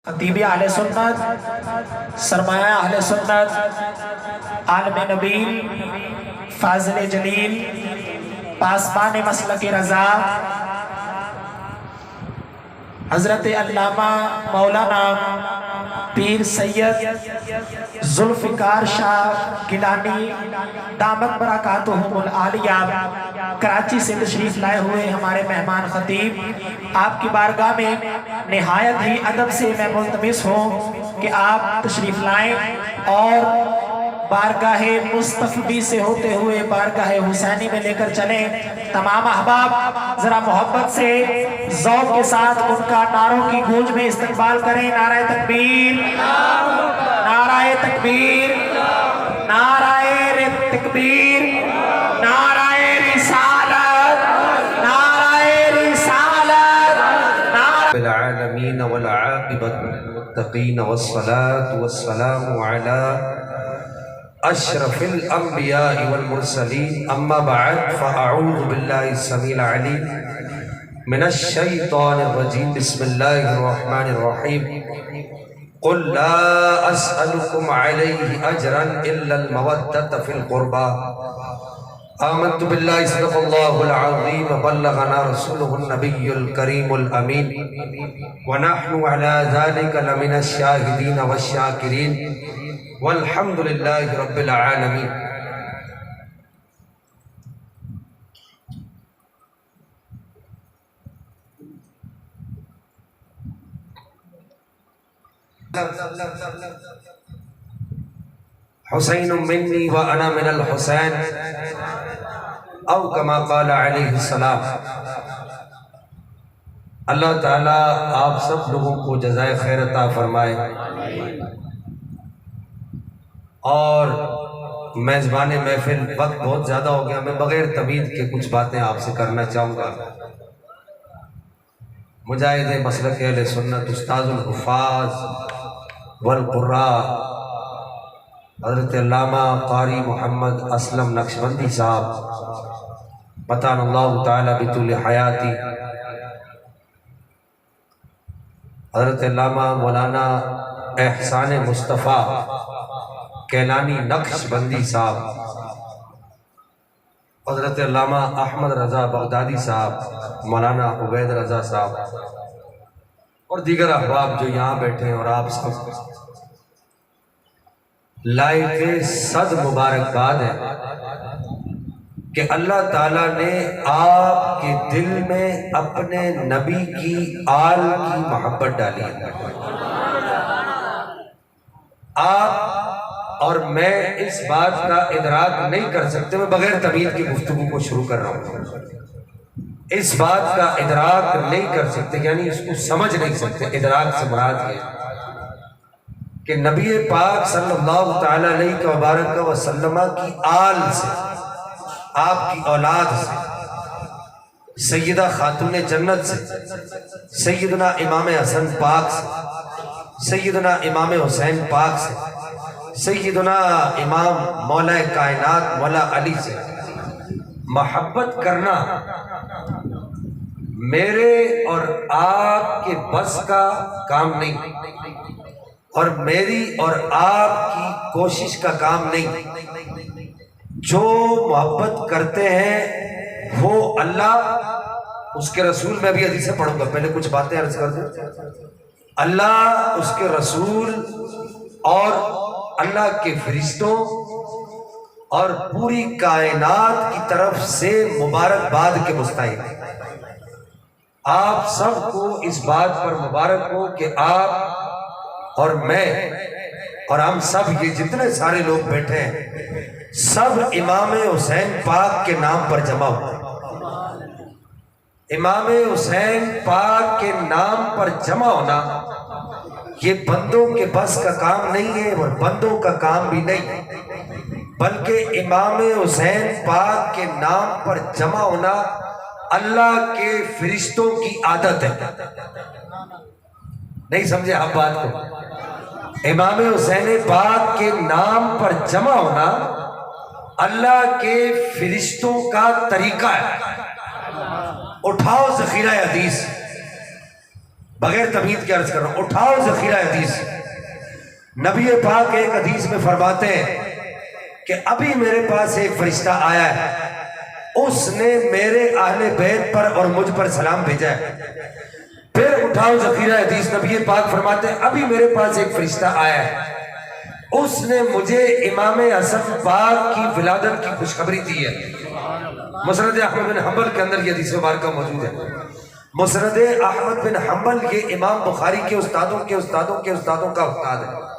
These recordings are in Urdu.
خطیب اہل سنت، سرمایہ اہل سنت، عالم نبیل، فاضل جلیل، پاسبان مسلک رضا، حضرت علامہ مولانا پیر سید ذوالفقار شاہ گیلانی دامت برکاتہم العالیہ کراچی سے تشریف لائے ہوئے ہمارے مہمان خطیب، آپ کی بارگاہ میں نہایت ہی ادب سے میں ملتمس ہوں کہ آپ تشریف لائیں اور بارگاہ مصطفی سے ہوتے ہوئے بارگاہ حسینی میں لے کر چلیں۔ تمام احباب ذرا محبت سے ذوق کے ساتھ ان کا نعروں کی گونج میں استقبال کریں۔ نعرہ تکبیر، نعرہ تکبیر، نعرہ تکبیر، نعرہ رسالت، نعرہ رسالت، نعرہ العالمین والعاقبۃ للمتقین والصلاة والسلام علی اشرف الانبیاء والمرسلین اما بعد فاعوذ باللہ السمیع العلیم من الشیطان الرجیم بسم اللہ الرحمن الرحیم قل لا اسألكم علیہ اجرا الا المودۃ فی القربى آمنت باللہ صدق اللہ العظیم بلغنا رسولہ النبی الکریم الامین ونحن على ذلك لمن الشاہدین والشاکرین والحمد للہ رب العالمین۔ حسین منی وانا من الحسین او کما قال علیہ السلام۔ اللہ تعالیٰ آپ سب لوگوں کو جزائے خیر عطا فرمائے، اور میزبان محفل وقت بہت زیادہ ہو گیا، میں بغیر تمہید کے کچھ باتیں آپ سے کرنا چاہوں گا۔ مجاہد مسلک اہل سنت، استاذ الحفاظ والقراء حضرت علامہ قاری محمد اسلم نقشبندی صاحب متان اللہ تعالی بطول حیاتی، حضرت علامہ مولانا احسان مصطفیٰ کیلانی نقشبندی صاحب، حضرت علامہ احمد رضا بغدادی صاحب، مولانا عبید رضا صاحب اور دیگر احباب جو یہاں بیٹھے ہیں، اور آپ سب لائق صد مبارکباد ہے کہ اللہ تعالیٰ نے آپ کے دل میں اپنے نبی کی آل کی محبت ڈالی ہے۔ آپ اور میں اس بات کا ادراک نہیں کر سکتے، میں بغیر تمہید کی گفتگو کو شروع کر رہا ہوں، اس بات کا ادراک نہیں کر سکتے، یعنی اس کو سمجھ نہیں سکتے۔ ادراک سے مراد یہ کہ نبی پاک صلی اللہ تعالی علیہ وبارک وسلم کی آل سے، آپ کی اولاد سے، سیدہ خاتون جنت سے، سیدنا امام حسن پاک سے، سیدنا امام حسین پاک سے، سیدنا امام مولا کائنات مولا علی سے محبت کرنا میرے اور آپ کے بس کا کام نہیں، اور میری اور آپ کی کوشش کا کام نہیں۔ جو محبت کرتے ہیں وہ اللہ، اس کے رسول، میں بھی حدیثیں پڑھوں گا، پہلے کچھ باتیں عرض کر دوں۔ اللہ، اس کے رسول اور اللہ کے فرشتوں اور پوری کائنات کی طرف سے مبارکباد کے مستحق۔ آپ سب کو اس بات پر مبارک ہو کہ آپ اور میں اور ہم سب، یہ جتنے سارے لوگ بیٹھے ہیں، سب امام حسین پاک کے نام پر جمع ہوتے ہیں۔ امام حسین پاک کے نام پر جمع ہونا یہ بندوں کے بس کا کام نہیں ہے، اور بندوں کا کام بھی نہیں، بلکہ امام حسین پاک کے نام پر جمع ہونا اللہ کے فرشتوں کی عادت ہے۔ نہیں سمجھے آپ بات کو؟ امام حسین پاک کے نام پر جمع ہونا اللہ کے فرشتوں کا طریقہ ہے۔ اٹھاؤ ذخیرہ حدیث، بغیر تمہید کے عرض کر رہا ہوں، اٹھاؤ ذخیرہ حدیث۔ نبی پاک ایک حدیث میں فرماتے ہیں کہ ابھی میرے پاس ایک فرشتہ آیا ہے، اس نے میرے اہل بیت پر اور مجھ پر سلام بھیجا ہے۔ پھر اٹھاؤ ذخیرہ حدیث، نبی پاک فرماتے ہیں ابھی میرے پاس ایک فرشتہ آیا ہے، اس نے مجھے امام حسن پاک کی ولادت کی خوشخبری دی ہے۔ مسند احمد بن حنبل کے اندر یہ حدیث مبارکہ موجود ہے۔ مسند احمد بن حنبل یہ امام بخاری کے استادوں کے استادوں کے استادوں کا استاد ہے۔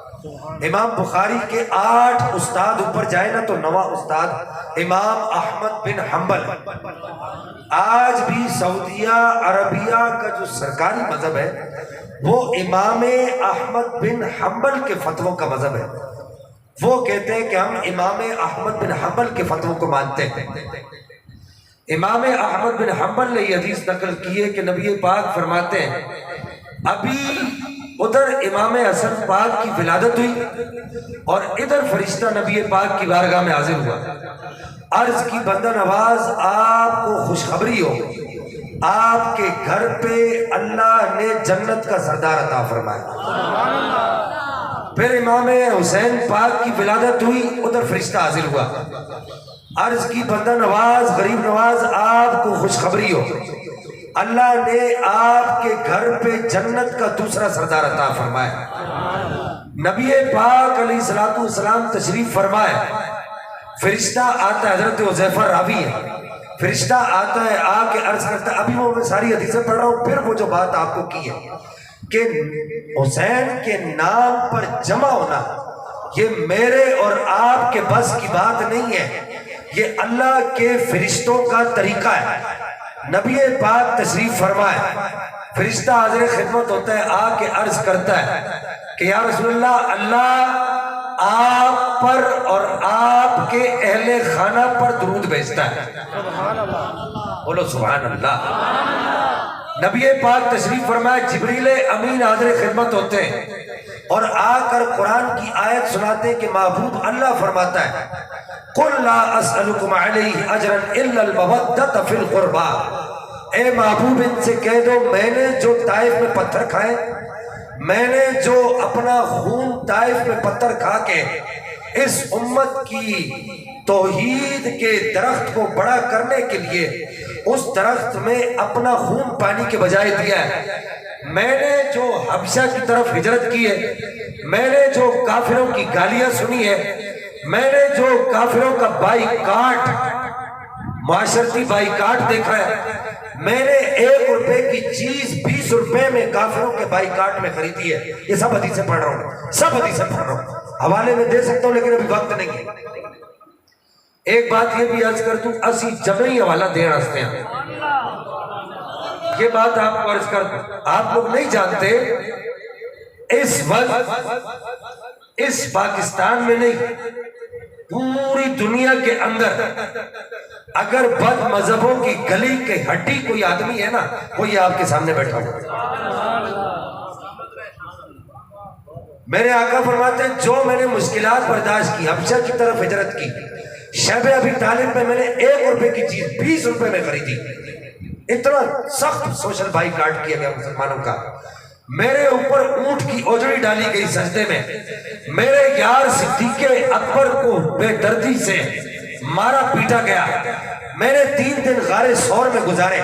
امام بخاری کے 8 استاد اوپر جائے نا تو 9واں استاد امام احمد بن حنبل۔ آج بھی سعودیہ عربیہ کا جو سرکاری مذہب ہے وہ امام احمد بن حنبل کے فتووں کا مذہب ہے۔ وہ کہتے ہیں کہ ہم امام احمد بن حنبل کے فتووں کو مانتے ہیں۔ امام احمد بن حنبل نے یہ حدیث نقل کی ہے کہ نبی پاک فرماتے ہیں ابھی ادھر امام حسن پاک کی ولادت ہوئی اور ادھر فرشتہ نبی پاک کی بارگاہ میں حاضر ہوا، عرض کی بندہ نواز آپ کو خوشخبری ہو، آپ کے گھر پہ اللہ نے جنت کا سردار عطا فرمایا۔ پھر امام حسین پاک کی ولادت ہوئی، ادھر فرشتہ حاضر ہوا، عرض کی بندہ نواز غریب نواز آپ کو خوشخبری ہو، اللہ نے آپ کے گھر پہ جنت کا دوسرا سردار عطا فرمایا۔ نبی پاک علیہ الصلوۃ والسلام تشریف فرمائے، فرشتہ آتا ہے، حضرت حذیفہ راوی ہے، فرشتہ آتا ہے آ کے عرض کرتا ہے، ابھی وہ میں ساری حدیثیں پڑھ رہا ہوں، پھر وہ جو بات آپ کو کی ہے کہ حسین کے نام پر جمع ہونا یہ میرے اور آپ کے بس کی بات نہیں ہے، یہ اللہ کے فرشتوں کا طریقہ ہے۔ نبی پاک تشریف فرمائے، فرشتہ حاضر خدمت ہوتا ہے، آ کے عرض کرتا ہے کہ یا رسول اللہ، اللہ آپ پر اور آپ کے اہل خانہ پر درود بھیجتا ہے۔ بولو سبحان اللہ۔ نبی پاک تشریف فرمائے، جبریل امین حاضر خدمت ہوتے ہیں اور آ کر قرآن کی آیت سناتے ہیں کہ معبود اللہ فرماتا ہے قُلْ لَا أَسْأَلُكُمْ عَلَيْهِ أَجْرًا إِلَّا الْمَوَدَّةَ فِي الْقُرْبَى۔ اے محبوب ان سے کہہ دو میں نے جو طائف میں پتھر کھائے، میں نے جو اپنا خون طائف میں پتھر کھا کے اس امت کی توحید کے درخت کو بڑا کرنے کے لیے اس درخت میں اپنا خون پانی کے بجائے دیا ہے، میں نے جو حبشہ کی طرف ہجرت کی ہے، میں نے جو کافروں کی گالیاں سنی ہے، میں نے جو کافروں کا بائیکاٹ، معاشرتی بائیکاٹ دیکھا ہے، میں نے 1 روپے کی چیز 20 روپے میں کافروں کے بائیکاٹ میں خریدی ہے۔ یہ سب حدیثیں پڑھ رہا ہوں، سب حدیثیں پڑھ رہا ہوں، حوالے میں دے سکتا ہوں لیکن ابھی وقت نہیں ہے۔ ایک بات یہ بھی عرض کر دوں، اسی جمعی حوالہ دے راستے ہیں، یہ بات آپ کو عرض کر دوں، آپ لوگ نہیں جانتے اس وقت اس پاکستان میں نہیں پوری دنیا کے اندر اگر بد مذہبوں کی گلی کی ہڈی کوئی آدمی ہے نا، وہ یہ آپ کے سامنے بیٹھا ہوا۔ میرے آقا فرماتے ہیں جو میں نے مشکلات برداشت کی، حبشہ کی طرف ہجرت کی، شیب ابی طالب میں نے 1 روپے کی چیز 20 روپے میں خریدی، اتنا سخت سوشل بائیکاٹ کیا گیا مسلمانوں کا، میرے اوپر اونٹ کی اوجڑی ڈالی گئی سجدے میں، میرے یار صدیق اکبر کو بے دردی سے مارا پیٹا گیا، میں نے 3 دن غار ثور میں گزارے،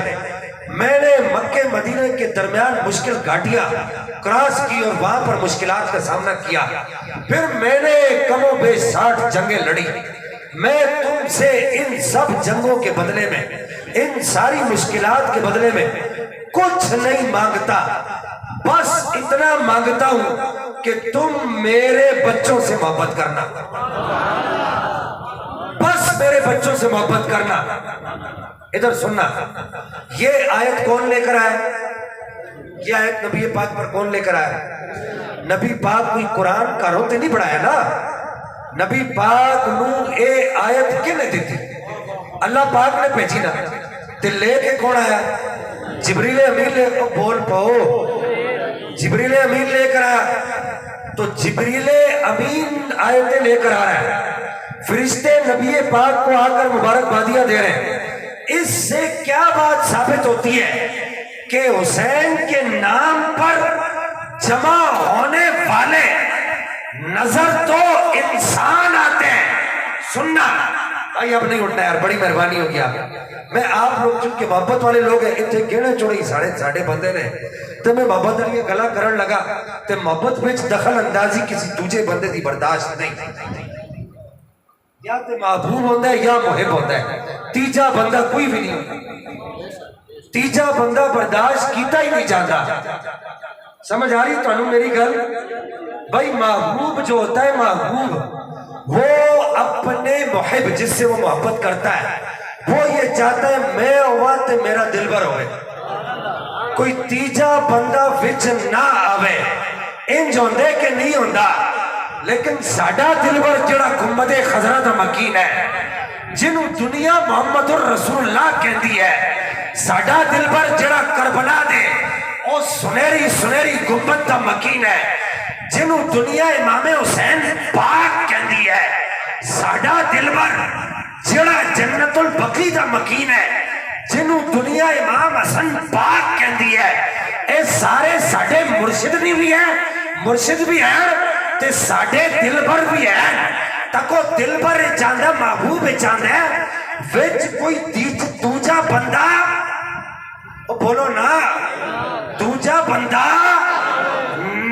میں نے مکہ مدینہ کے درمیان مشکل گھاٹیاں کراس کی اور وہاں پر مشکلات کا سامنا کیا، پھر میں نے کم و بیش 60 جنگیں لڑی، میں تم سے ان سب جنگوں کے بدلے میں، ان ساری مشکلات کے بدلے میں کچھ نہیں مانگتا، بس اتنا مانگتا ہوں کہ تم میرے بچوں سے محبت کرنا، بس میرے بچوں سے محبت کرنا۔ ادھر سننا، یہ آیت کون لے کر آئے؟ یہ آیت نبی پاک پر کون لے کر آئے؟ نبی پاک کوئی قرآن کا روتے نہیں پڑھایا نا، نبی پاک نو اے آیت کن نے دی تھی؟ اللہ پاک نے بھیجی نا، تے لے کے کون آیا؟ جبریل امین لے کو بول پاؤ، جبریل امین لے کر آیا، تو جبریل امین آیتیں لے کر آ رہا ہے، فرشتے نبی پاک کو آ کر مبارک بادیاں دے رہے ہیں، اس سے کیا بات ثابت ہوتی ہے کہ حسین کے نام پر جمع ہونے والے نظر تو انسان آتے ہیں. سننا بھائی، اب نہیں اٹھنا یار، بڑی مہربانی ہو گیا. میں آپ لوگ چونکہ محبت والے لوگ ہیں، اتنے گیڑے چوڑی ساڑھے بندے نے، تو میں محبت علی گلا کرن لگا تے محبت وچ دخل اندازی کسی دوجے بندے دی برداشت نہیں. یا تے محبوب ہوتا ہے یا محب ہوتا ہے، تیجا بندہ کوئی بھی نہیں ہوتا. تیجا بندہ برداشت کیتا ہی نہیں جاتا. سمجھ آ رہی تو انہوں میری گل؟ بھائی محبوب جو ہوتا ہے، محبوب وہ اپنے محب جس سے وہ محبت کرتا ہے وہ یہ چاہتا ہے میں ہوا تے میرا دلبر ہوئے، کوئی تیجا بندہ وچ نہ آوے. انج ہوندے کہ نہیں ہوندا. لیکن ساڈا دلبر جڑا گنبد خضرا دا مکین ہے، جنہوں دنیا محمد الرسول اللہ کہندی ہے، ساڈا دلبر جڑا کربلا دے او سنہری گنبد دا مکین ہے، جنہوں دنیا امام حسین پاک کہندی ہے، ساڈا دلبر جڑا جنت البقیع دا مکین ہے، جنہوں دنیا امام حسن پاک کہندی ہے. اے سارے ساڈے مرشد بھی ہیں، مرشد بھی ہیں تے ساڈے دلبر بھی ہیں. تکو دلبر چاہندا، محبوب چاہندا ہے وچ کوئی دوجا بندہ، او بولو نا، دوجا بندہ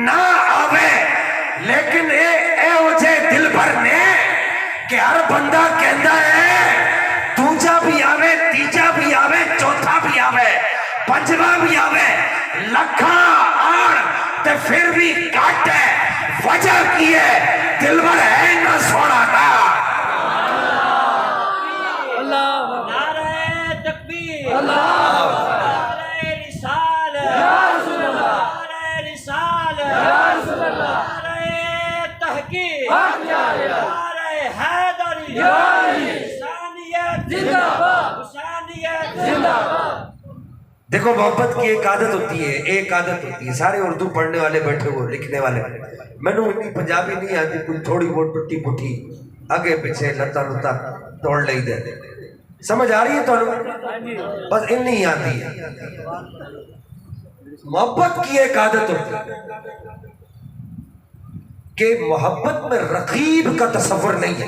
نہ آوے. لیکن اے وجہ دلبر نے کہ ہر بندہ کہندا ہے دوجا بھی آوے، تیجا بھی آوے، چوتھا بھی آوے، پنجواں بھی آوے، لکھاں آڑ تے پھر بھی کٹ ہے. وجہ کی ہے؟ دلبر ہے نہ سونا نا. نعرہ تکبیر، نعرہ رسالت، نعرہ رسالت، نعرہ تحقیق، نعرہ حیدری، حسینیت زندہ باد، حسینیت زندہ باد. دیکھو محبت کی ایک عادت ہوتی ہے، ایک عادت ہوتی ہے. سارے اردو پڑھنے والے بیٹھے ہوئے، لکھنے والے، میں نے اتنی پنجابی نہیں آتی، کوئی تھوڑی بہت ٹوٹی پھوٹی آگے پیچھے لتا لتا توڑ لئی دے. سمجھ آ رہی ہے تو بس اتنی آتی ہے. محبت کی ایک عادت ہوتی ہے کہ محبت میں رقیب کا تصور نہیں ہے.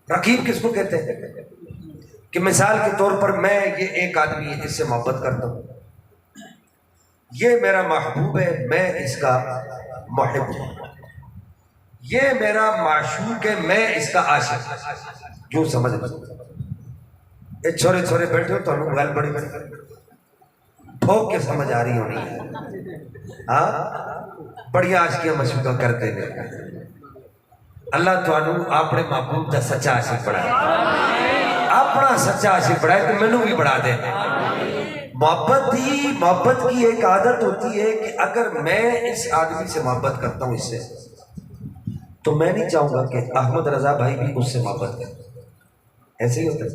رقیب کس کو کہتے ہیں؟ کہ مثال کے طور پر میں یہ ایک آدمی ہے، اس سے محبت کرتا ہوں، یہ میرا محبوب ہے، میں اس کا محب ہوں، یہ میرا معشوق ہے، میں اس کا عاشق. جو سمجھ یہ چھوڑے چھوڑے بیٹھے ہو تو ہم گل بڑی ٹھوک کے سمجھ آ رہی ہونی ہے. ہاں بڑی عاشقیاں مشوقہ کرتے ہیں. اللہ تعالیٰ اپنے محبوب کا سچا عاشق بنائے، اپنا سچا عاشق بڑھائے تو مینوں بھی بڑھا دے. محبت کی ایک عادت ہوتی ہے کہ اگر میں اس آدمی سے محبت کرتا ہوں، اس سے، تو میں نہیں چاہوں گا کہ احمد رضا بھائی بھی اس سے محبت کریں. ایسے ہی ہوتا ہے.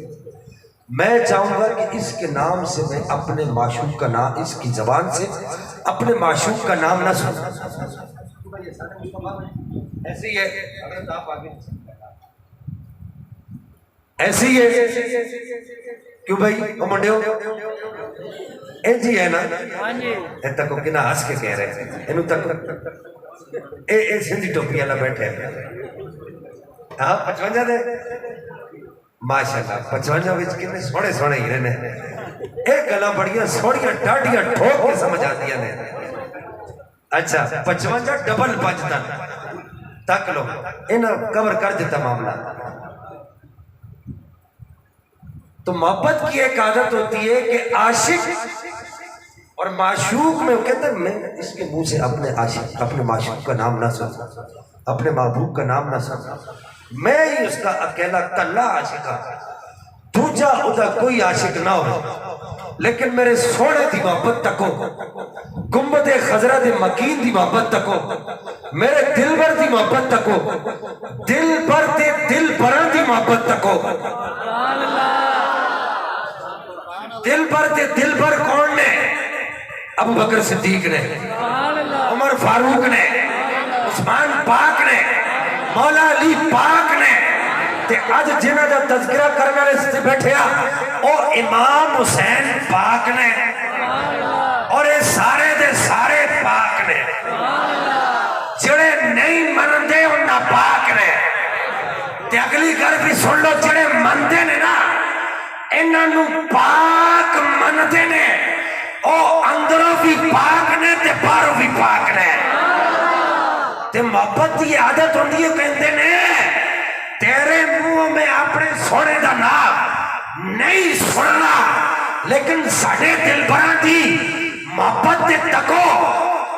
میں چاہوں گا کہ اس کے نام سے میں اپنے معشوق کا نام، اس کی زبان سے اپنے معشوق کا نام نہ سنوں. ایسے ہی ہے، ایسے ہی ہے. کیوں بھائی وہ منڈے ہو اے جی ہے نا؟ اے تکو کنا ہنس کے کہہ رہے ہیں انہوں تک اے سندھی ٹوپی والا بیٹھے ہیں. ہاں 55 دے ماشاءاللہ 55 وچ کتنے سونے سونے ہی رہنے. اے گلاں بڑیاں سوڑیاں ڈاڈیاں ٹھوک کے سمجھ آتی ہیں. اچھا 55 ڈبل 5 تک لو انہاں کور کر دیتا معاملہ. تو محبت کی ایک عادت ہوتی ہے کہ عاشق اور معشوق میں وہ کہتے ہیں میں اس کے منہ سے اپنے عاشق، اپنے معشوق کا نام نہ سنوں، اپنے محبوب کا نام نہ سنوں. میں ہی اس کا اکیلا کلا عاشق ہوں، دوجا ادا کوئی عاشق نہ ہو. لیکن میرے سونے دی محبت تکو، گنبد خضرا دی مکین دی محبت تکو، میرے دلبر دی محبت تکو، دل پر دے دل برن دی محبت تکو. دل پر تے دل پر کون نے؟ ابو بکر صدیق نے، عمر فاروق نے، عثمان پاک نے، مولا علی پاک نے. تے آج جنہ دا تذکرہ کرنے والے سے بیٹھے او امام حسین پاک نے. اور یہ سارے دے سارے پاک نے جڑے نہیں منتے وہ ناپاک نے تے اگلی گل بھی سن لو جڑے منتے نے نا انہاں نو پاک منتے نے او اندروں بھی پاک نے تے باہروں بھی پاک نے تے محبت کی عادت ہوندی ہے کہندے نے تیرے منہ میں اپنے سونے دا نام نہیں سننا لیکن ساڈے دل بھراں دی محبت تے تکو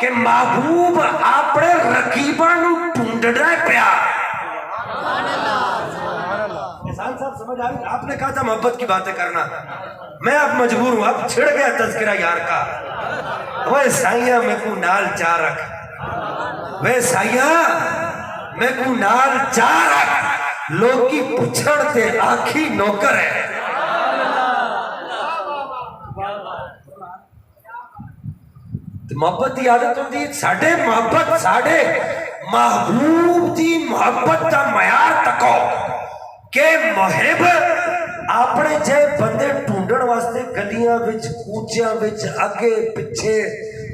کہ محبوب اپنے رقیباں نو ڈھونڈدا پیا. احسان صاحب سمجھ آئی؟ آپ نے کہا تھا محبت کی باتیں کرنا, میں اب مجبور ہوں, اب چھڑ گیا تذکرہ یار کا. وہ سائیاں میں کو نال چار رکھ, وہ سائیاں میں کو نال چار رکھ, لوگ کی پچھڑ تے آنکھی نوکر ہے. محبت کی عادت ہوتی ہے ساڈے محبت ساڈے محبوب دی محبت دا معیار تکو کہ محب اپنے جے بندے ڈھونڈن واسطے گلیاں وچ کوچیاں وچ اگے پیچھے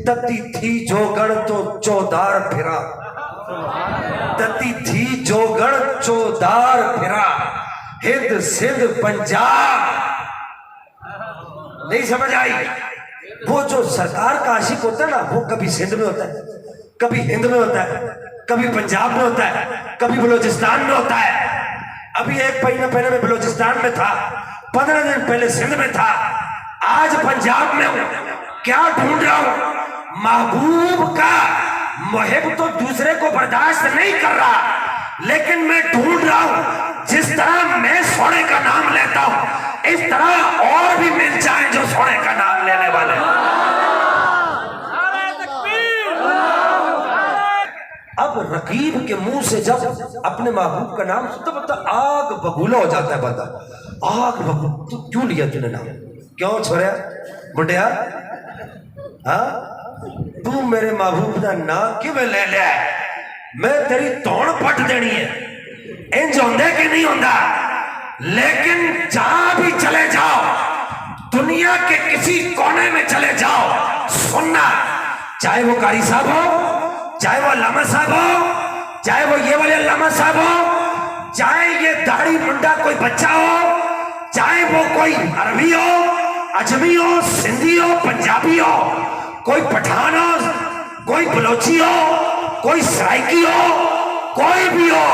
تتی تھی جو گڑ تو چودار پھرا, تتی تھی جو گڑ چودار پھرا, ہند سندھ پنجاب. نہیں سمجھ آئی؟ وہ جو سرکار کا عاشق ہوتا ہے نا وہ کبھی سندھ میں ہوتا ہے, کبھی ہند میں ہوتا ہے, کبھی پنجاب میں ہوتا ہے, کبھی بلوچستان میں ہوتا ہے. ابھی ایک مہینہ پہلے میں بلوچستان میں تھا, 15 دن پہلے سندھ میں تھا, آج پنجاب میں ہوں. کیا ڈھونڈ رہا ہوں؟ محبوب کا. محب تو دوسرے کو برداشت نہیں کر رہا لیکن میں ڈھونڈ رہا ہوں جس طرح میں سونے کا نام لیتا ہوں اس طرح اور بھی مل جائیں جو سونے کا نام لینے والے. اب رقیب کے منہ سے جب اپنے محبوب کا نام سنتا بتا آگ بگولا ہو جاتا ہے بندہ. آگ بگولا, تو کیوں لیا تو نے نام, کیوں چھوڑیا بڑھیا, ہاں تو میرے محبوب کا نام کیوں میں لے لیا ہے؟ میں تیری توڑ پٹ دینی ہے, انج ہوندے کہ نہیں ہوندا, لیکن جہاں بھی چلے جاؤ دنیا کے کسی کونے میں چلے جاؤ سننا, چاہے وہ قاری صاحب ہو, چاہے وہ علامہ صاحب ہو, چاہے وہ یہ والے علامہ صاحب ہو, چاہے یہ داڑھی منڈا کوئی بچہ ہو, چاہے وہ کوئی عربی ہو, اجمی ہو, سندھی ہو, پنجابی ہو, کوئی پٹھان ہو, کوئی بلوچی ہو, کوئی سرائکی ہو, کوئی بھی ہو,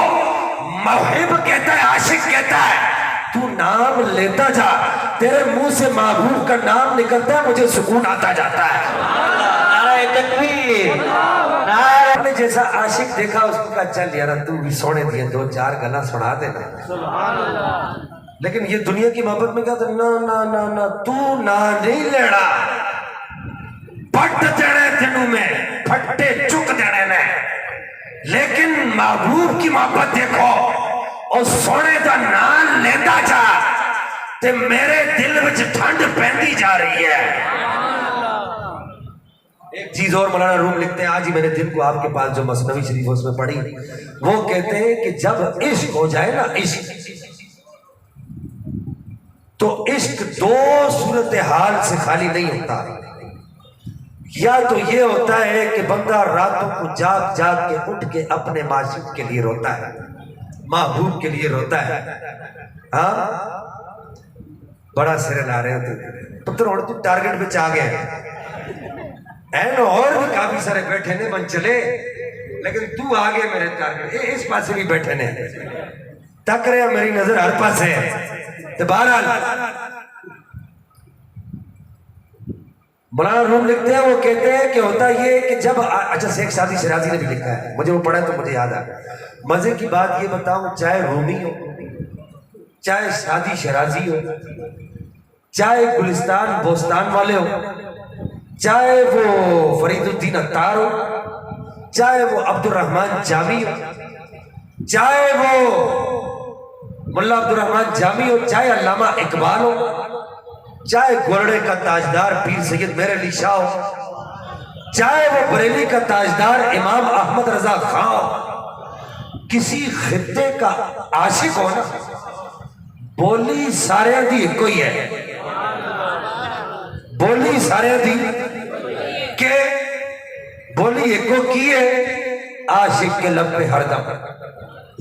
محب کہتا ہے, عاشق کہتا ہے تو نام لیتا جا, تیرے منہ سے محبوب کا نام نکلتا ہے مجھے سکون آتا جاتا ہے. نعرہ تکبیر, آپ نے جیسا عاشق دیکھا اس کو کہا چل یار تو بھی سونے دیے 2-4 گلا سنا دینا. لیکن یہ دنیا کی محبت میں کیا تھا, نا نا نا نا تو نہ نہیں لینا, پٹ دینے تینوں میں پھٹے چک دینے نے. لیکن محبوب کی محبت دیکھو اور سونے دا نام لیتا جا تے میرے دل وچ ٹھنڈ پہندی جا رہی ہے. ایک چیز اور مولانا روم لکھتے ہیں, آج ہی میں نے دل کو آپ کے پاس جو مثنوی شریف اس میں پڑھی, وہ کہتے ہیں کہ جب عشق ہو جائے نا عشق, تو عشق 2 صورتحال سے خالی نہیں ہوتا. یا تو یہ ہوتا ہے کہ بندہ راتوں کو جاگ جاگ کے اٹھ کے اپنے معشوق کے لیے روتا ہے, محبوب کے لیے روتا ہے. ہاں بڑا سرے لا رہے ہوتے پتر, اور تو ٹارگٹ پہ آ گئے اور بھی کافی سارے بیٹھے نے بن چلے, لیکن تو آگے میرے ٹارگٹ اس پاسے بھی بیٹھے نے تک رہے, میری نظر ہر پاس ہے. تو بہرحال مولانا روم لکھتے ہیں, وہ کہتے ہیں کہ ہوتا یہ کہ جب اچھا شیخ سعدی شرازی نے بھی لکھا ہے, مجھے وہ پڑھا تو مجھے یاد آ. مزے کی بات یہ بتاؤں, چاہے رومی ہو, چاہے سعدی شرازی ہو, چاہے گلستان بوستان والے ہو, چاہے وہ فرید الدین عطار ہو, چاہے وہ عبد الرحمن جامی ہو, چاہے وہ ملا عبد الرحمن جامی ہو, چاہے علامہ اقبال ہو, چاہے گورڑے کا تاجدار پیر سید مہر علی شاہ ہو, چاہے وہ بریلی کا تاجدار امام احمد رضا خان ہو, کسی خطے کا عاشق ہو نا, بولی سارے دی ایک ہی ہے, بولی سارے دی کہ بولی ایکو کی ہے عاشق کے لب پہ ہر دم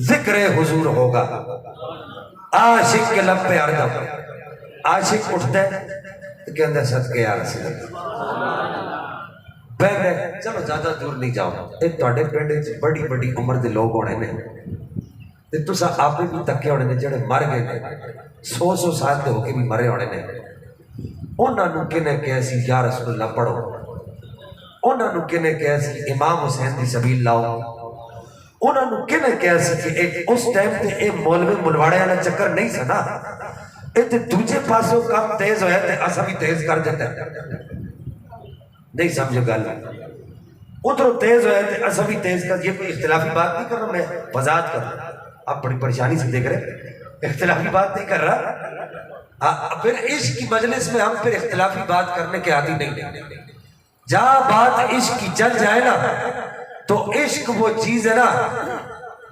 ذکر حضور ہوگا عاشق کے لب پہ ہر دم عاشق اٹھتا ہے تو کہندہ صدقے یا رسول اللہ بہن چلو زیادہ دور نہیں جاؤ ایک توڑے پینڈے بڑی بڑی عمر دے لوگ ہونے نے تے تسا آپ بھی تکے ہونے نے جڑے مر گئے نے 100 سال دے ہو کے بھی مرے ہونے نے انہاں نو کنے کیسی یا رسول اللہ پڑھو انہاں نو کنے کیسی امام حسین دی سبیل لاؤ انہاں نو کنے کیسی کہ ایک اس ٹائم تے اے مولوی ملواڑے والا چکر نہیں سنا اے تے دوجے پاسوں کم تیز ہویا تے اسا بھی تیز کر دیتا نہیں سمجھو گل ادھر تیز ہویا تے اسا بھی تیز کر یہ کوئی اختلافی بات نہیں کر رہا میں وضاحت کر رہا آپ بڑی پریشانی سے دیکھ رہے اختلافی بات نہیں کر رہا پھر عشق کی مجلس میں ہم پھر اختلافی بات کرنے کے عادی نہیں جہاں بات عشق کی چل جائے نا تو عشق وہ چیز ہے نا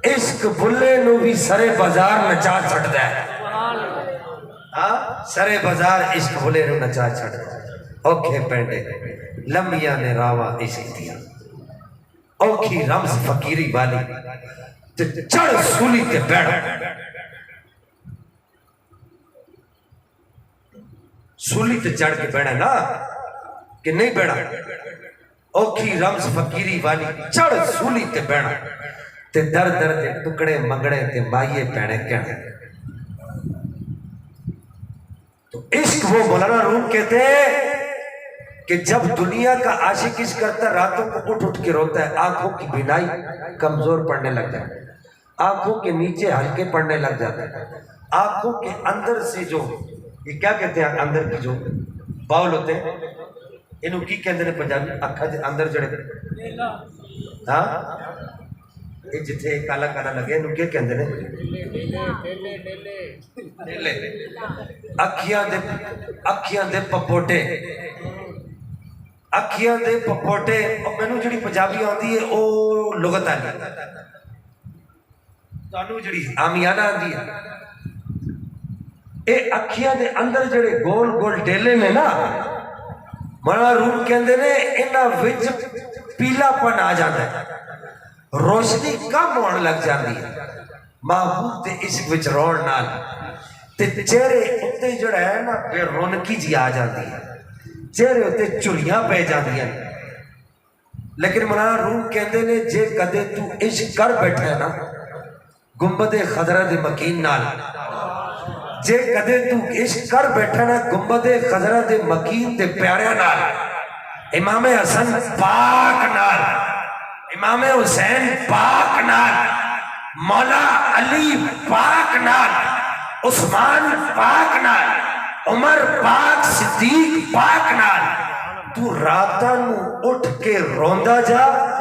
عشق بلے نو بھی سرے بازار نچا چھڑتا ہے سرے بازار عشق بلے نو نچا چھڑتا ہے اوکھے پینڈے لمیاں نے راوا عشق دیا اوکھی رمز فقیری والی تے چڑھ سولی تے بیٹھ سولی تے چڑھ کے بیٹھا نا کہ نہیں بیٹھا اوکھی رمز فقیری والی چڑھ سولی تے بیٹھا تے در در تے ٹکڑے مگڑے تے مائیے پینے کہنے تو عشق وہ مولانا روم کہتے ہیں کہ جب دنیا کا عاشق عشق کرتا ہے راتوں کو اٹھ کے روتا ہے آنکھوں کی بینائی کمزور پڑنے لگ جاتا ہے آنکھوں کے نیچے ہلکے پڑنے لگ جاتا ہے آنکھوں کے اندر سے جو یہ کیا کہتے ہیں اندر کی جو باؤل ہوتے ہیں انہوں کی کہتے ہیں پنجابی اکھا دے اندر جڑے ہاں یہ جتھے کالا کالا لگے انہوں کیا کہتے ہیں اکھیاں دے پپوٹے اکھیاں دے پپوٹے اور میں نے جڑی پنجابی آتی ہے او لغت آلی تو جڑی آمیانہ آتی ہے اے اکھیاں دے اندر جڑے گول گول ڈیلے میں نا مولانا روم کہندے نے انہاں وچ پیلا پن آ جاتا ہے روشنی کم ہونے لگ جاتی ہے محبوب تے عشق وچ رون نال تے چہرے اتے جڑا ہے نا بے رونقی جی آ جاتی ہے چہرے اتے چڑیاں پہ جاتی ہیں لیکن مولانا روم کہندے نے جے کدے تو عشق کر بیٹھا ہے نا گنبد خضرہ دے مکین نال جے کدے تو عشق کر بیٹھا نا گنبد خضرہ دے مکین دے پیارے نال امام حسن پاک نال امام حسین پاک نال مولا علی پاک نال عثمان پاک نال عمر پاک صدیق پاک نال تو راتاں نو اٹھ کے روندا جا